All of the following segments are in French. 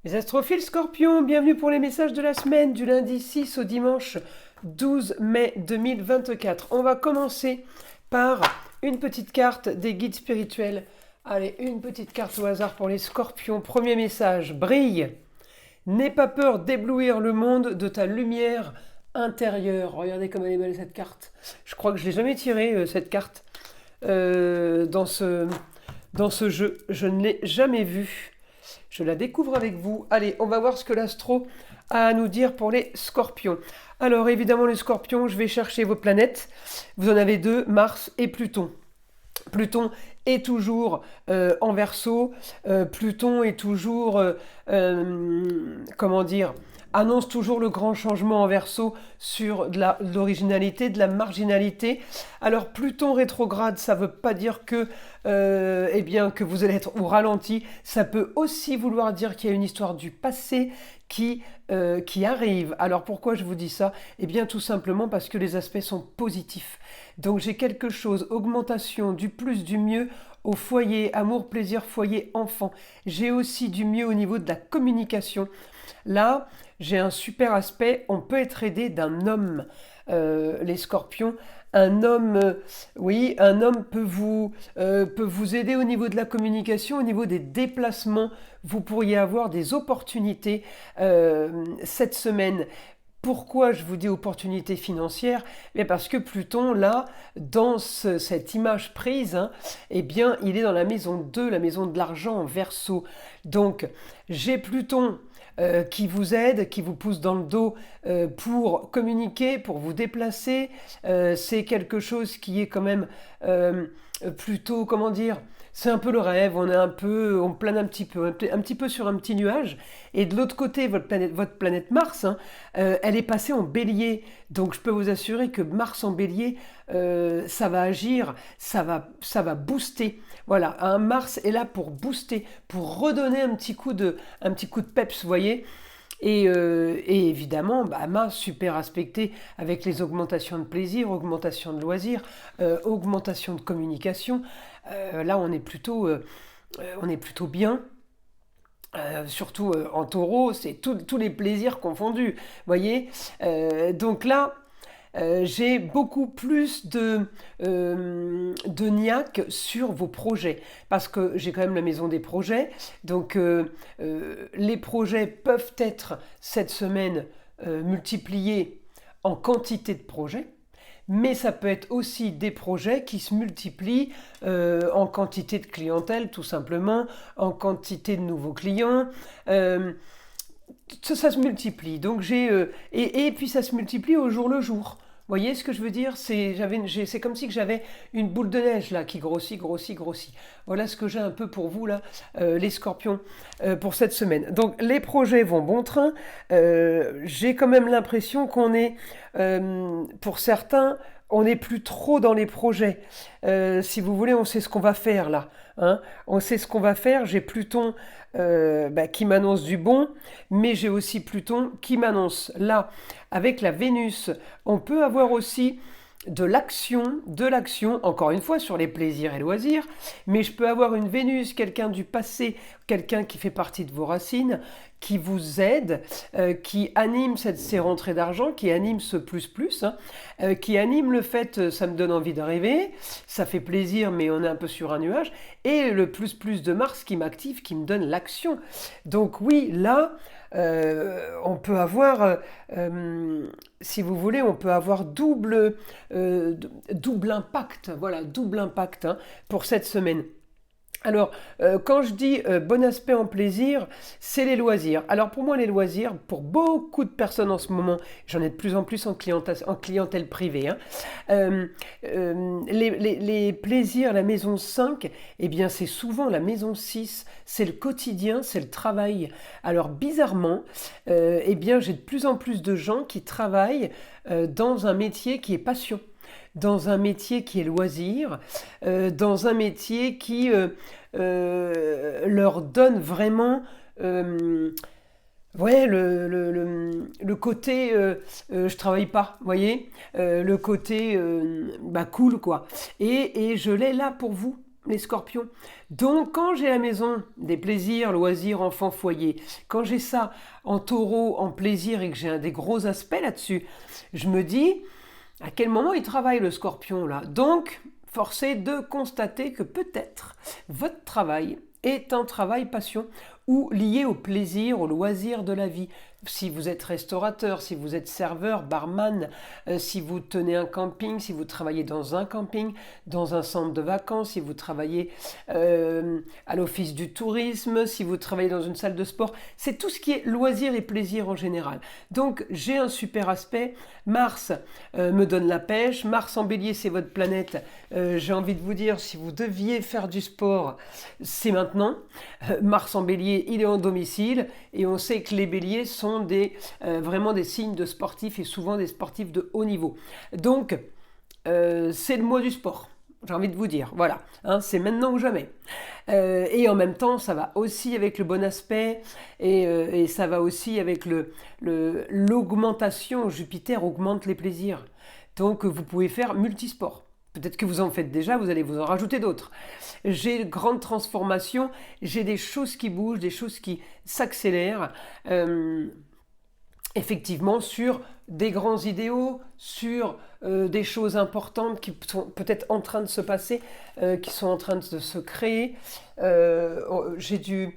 Les astrophiles scorpions, bienvenue pour les messages de la semaine du lundi 6 au dimanche 12 mai 2024. On va commencer par une petite carte des guides spirituels. Allez, une petite carte au hasard pour les scorpions. Premier message, brille. N'aie pas peur d'éblouir le monde de ta lumière intérieure. Regardez comme elle est belle cette carte. Je crois que je ne l'ai jamais tirée cette carte dans ce jeu. Je ne l'ai jamais vue. Je la découvre avec vous. Allez, on va voir ce que l'astro a à nous dire pour les scorpions. Alors évidemment les scorpions, je vais chercher vos planètes. Vous en avez deux, Mars et Pluton. Pluton est toujours en Verseau. Pluton est toujours, comment dire, annonce toujours le grand changement en Verseau sur de l'originalité, de la marginalité. Alors Pluton rétrograde, ça ne veut pas dire que, eh bien, que vous allez être au ralenti. Ça peut aussi vouloir dire qu'il y a une histoire du passé qui arrive. Alors pourquoi je vous dis ça? Eh bien tout simplement parce que les aspects sont positifs. Donc j'ai quelque chose, augmentation du plus, du mieux au foyer, amour, plaisir, foyer, enfant. J'ai aussi du mieux au niveau de la communication. Là, j'ai un super aspect, on peut être aidé d'un homme, les scorpions. Un homme, oui, un homme peut vous aider au niveau de la communication, au niveau des déplacements. Vous pourriez avoir des opportunités cette semaine. Pourquoi je vous dis opportunité financière? Parce que Pluton, là, dans cette image prise, eh bien, il est dans la maison 2, la maison de l'argent en Verseau. Donc, j'ai Pluton qui vous aide, qui vous pousse dans le dos pour communiquer, pour vous déplacer. C'est quelque chose qui est quand même plutôt, comment dire, c'est un peu le rêve, on plane un petit peu sur un petit nuage. Et de l'autre côté, votre planète Mars, elle est passée en bélier. Donc je peux vous assurer que Mars en bélier, ça va agir, ça va booster. Voilà, un Mars est là pour booster, pour redonner un petit coup de peps, vous voyez. Et évidemment, Mars super aspecté avec les augmentations de plaisir, augmentation de loisirs, augmentation de communication. Là, on est plutôt bien. Surtout en taureau, c'est tous les plaisirs confondus. Voyez. Donc là, j'ai beaucoup plus de niaque sur vos projets. Parce que j'ai quand même la maison des projets. Donc les projets peuvent être cette semaine multipliés en quantité de projets. Mais ça peut être aussi des projets qui se multiplient en quantité de clientèle, tout simplement, en quantité de nouveaux clients. Ça se multiplie. Donc et puis ça se multiplie au jour le jour. Vous voyez ce que je veux dire? C'est comme si que j'avais une boule de neige là qui grossit, grossit, grossit. Voilà ce que j'ai un peu pour vous là, les scorpions, pour cette semaine. Donc les projets vont bon train. J'ai quand même l'impression qu'on est, pour certains, on n'est plus trop dans les projets. Si vous voulez, on sait ce qu'on va faire là. On sait ce qu'on va faire. J'ai Pluton qui m'annonce du bon, mais j'ai aussi Pluton qui m'annonce là, avec la Vénus. On peut avoir aussi de l'action, encore une fois, sur les plaisirs et loisirs, mais je peux avoir une Vénus, quelqu'un du passé, quelqu'un qui fait partie de vos racines, qui vous aide, qui anime ces rentrées d'argent, qui anime ce plus, qui anime le fait, ça me donne envie de rêver, ça fait plaisir, mais on est un peu sur un nuage, et le plus de Mars qui m'active, qui me donne l'action. Donc oui, là, on peut avoir, si vous voulez, on peut avoir double impact, voilà, double impact pour cette semaine. Alors, quand je dis bon aspect en plaisir, c'est les loisirs. Alors pour moi, les loisirs, pour beaucoup de personnes en ce moment, j'en ai de plus en plus en clientèle privée, les plaisirs, la maison 5, eh bien c'est souvent la maison 6, c'est le quotidien, c'est le travail. Alors bizarrement, eh bien j'ai de plus en plus de gens qui travaillent dans un métier qui est passion, dans un métier qui est loisir, dans un métier qui leur donne vraiment ouais, le côté je travaille pas, vous voyez, le côté cool quoi. Et je l'ai là pour vous. les scorpions. Donc, quand j'ai à la maison des plaisirs, loisirs, enfants, foyer, quand j'ai ça en taureau, en plaisir et que j'ai des gros aspects là-dessus, je me dis, à quel moment il travaille le scorpion là? Donc, forcé de constater que peut-être votre travail est un travail passion ou lié au plaisir, au loisir de la vie. Si vous êtes restaurateur, si vous êtes serveur, barman, si vous tenez un camping, si vous travaillez dans un camping, dans un centre de vacances, si vous travaillez à l'office du tourisme, si vous travaillez dans une salle de sport, c'est tout ce qui est loisir et plaisir en général. Donc j'ai un super aspect. Mars me donne la pêche. Mars en bélier, c'est votre planète. J'ai envie de vous dire, si vous deviez faire du sport, c'est maintenant. Mars en bélier, il est en domicile et on sait que les béliers sont vraiment des signes de sportifs et souvent des sportifs de haut niveau. Donc, c'est le mois du sport, j'ai envie de vous dire. Voilà, hein, c'est maintenant ou jamais. Et en même temps, ça va aussi avec le bon aspect et ça va aussi avec l'augmentation. Jupiter augmente les plaisirs. Donc, vous pouvez faire multisport. Peut-être que vous en faites déjà, vous allez vous en rajouter d'autres. J'ai de grandes transformations, j'ai des choses qui bougent, des choses qui s'accélèrent. Effectivement, sur des grands idéaux, sur des choses importantes qui sont peut-être en train de se passer, qui sont en train de se créer. J'ai du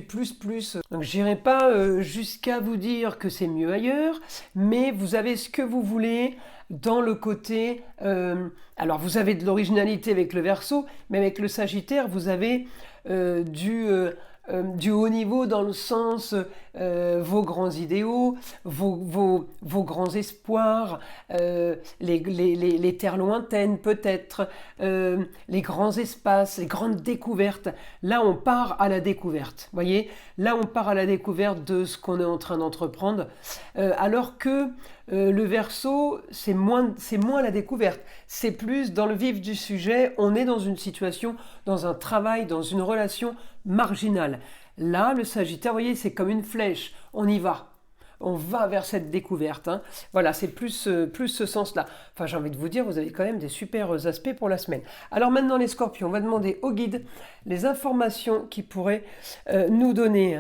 plus. Donc, j'irai pas jusqu'à vous dire que c'est mieux ailleurs, mais vous avez ce que vous voulez dans le côté... alors, vous avez de l'originalité avec le Verseau, mais avec le Sagittaire, vous avez du haut niveau dans le sens vos grands idéaux, vos grands espoirs, les terres lointaines peut-être, les grands espaces, les grandes découvertes. Là, on part à la découverte. Voyez, là, on part à la découverte de ce qu'on est en train d'entreprendre, alors que le Verseau, c'est moins la découverte. C'est plus dans le vif du sujet. On est dans une situation, dans un travail, dans une relation marginale. Là, le Sagittaire, vous voyez, c'est comme une flèche. On y va. On va vers cette découverte. Hein. Voilà, c'est plus ce sens-là. Enfin, j'ai envie de vous dire, vous avez quand même des super aspects pour la semaine. Alors maintenant, les Scorpions, on va demander au guide les informations qu'ils pourraient nous donner.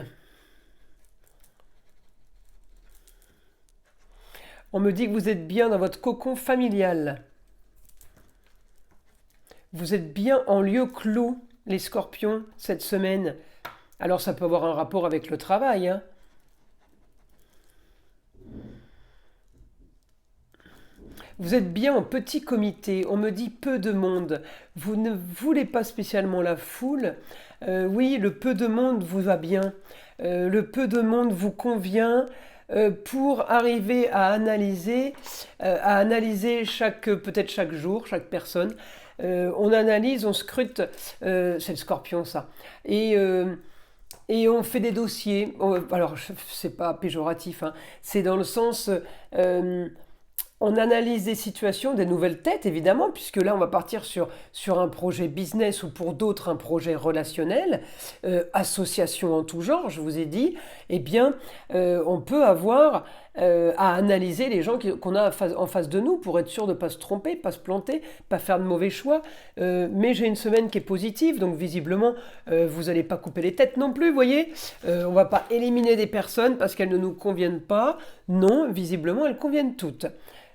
On me dit que vous êtes bien dans votre cocon familial. Vous êtes bien en lieu clos, les Scorpions, cette semaine. Alors ça peut avoir un rapport avec le travail. Hein. Vous êtes bien en petit comité. On me dit peu de monde. Vous ne voulez pas spécialement la foule. Oui, le peu de monde vous va bien. Le peu de monde vous convient. Pour arriver à analyser peut-être chaque jour, chaque personne. On analyse, on scrute, c'est le Scorpion ça, et on fait des dossiers. Alors, c'est pas péjoratif, hein, c'est dans le sens... on analyse des situations, des nouvelles têtes évidemment, puisque là on va partir sur un projet business ou pour d'autres un projet relationnel, association en tout genre, je vous ai dit, eh bien on peut avoir à analyser les gens qu'on a en face de nous pour être sûr de ne pas se tromper, pas se planter, pas faire de mauvais choix. Mais j'ai une semaine qui est positive, donc visiblement vous n'allez pas couper les têtes non plus, vous voyez. On ne va pas éliminer des personnes parce qu'elles ne nous conviennent pas. Non, visiblement elles conviennent toutes.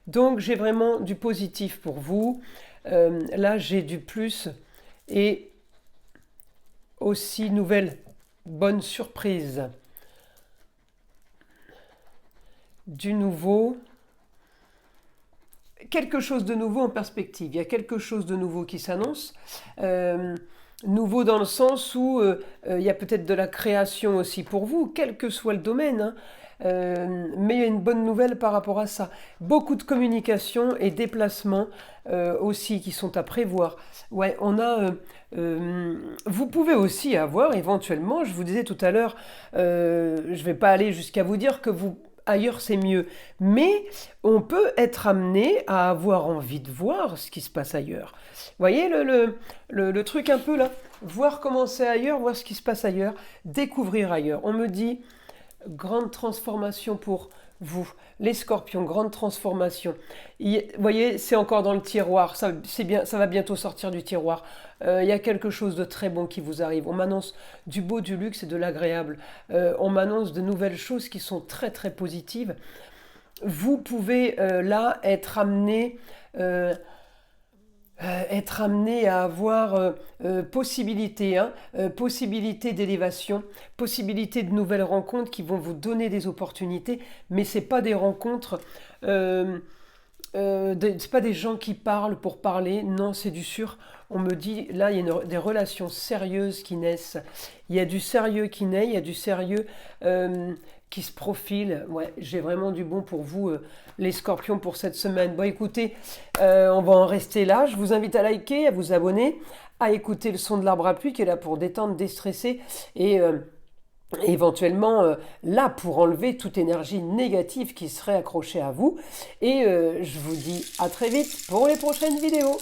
Donc j'ai vraiment du positif pour vous. Là j'ai du plus et aussi nouvelle bonne surprise. Du nouveau. Quelque chose de nouveau en perspective. Il y a quelque chose de nouveau qui s'annonce. Nouveau dans le sens où il y a peut-être de la création aussi pour vous, quel que soit le domaine. Hein. Mais il y a une bonne nouvelle par rapport à ça. Beaucoup de communication et déplacements aussi qui sont à prévoir. Ouais, on a. Vous pouvez aussi avoir éventuellement, je vous disais tout à l'heure, je ne vais pas aller jusqu'à vous dire que ailleurs c'est mieux, mais on peut être amené à avoir envie de voir ce qui se passe ailleurs. Vous voyez le truc un peu là, voir comment c'est ailleurs, voir ce qui se passe ailleurs, découvrir ailleurs. On me dit grande transformation pour vous, les scorpions, grande transformation. Vous voyez, c'est encore dans le tiroir, c'est bien, ça va bientôt sortir du tiroir. Il y a quelque chose de très bon qui vous arrive. On m'annonce du beau, du luxe et de l'agréable. On m'annonce de nouvelles choses qui sont très très positives. Vous pouvez là être amené à avoir possibilité, possibilité d'élévation, possibilité de nouvelles rencontres qui vont vous donner des opportunités, mais c'est pas des rencontres, c'est pas des gens qui parlent pour parler, non, c'est du sûr. On me dit, là, il y a des relations sérieuses qui naissent. Il y a du sérieux qui naît, il y a du sérieux qui se profile. Ouais, j'ai vraiment du bon pour vous, les scorpions, pour cette semaine. Bon, écoutez, on va en rester là. Je vous invite à liker, à vous abonner, à écouter le son de l'arbre à pluie qui est là pour détendre, déstresser et éventuellement là pour enlever toute énergie négative qui serait accrochée à vous. Et je vous dis à très vite pour les prochaines vidéos.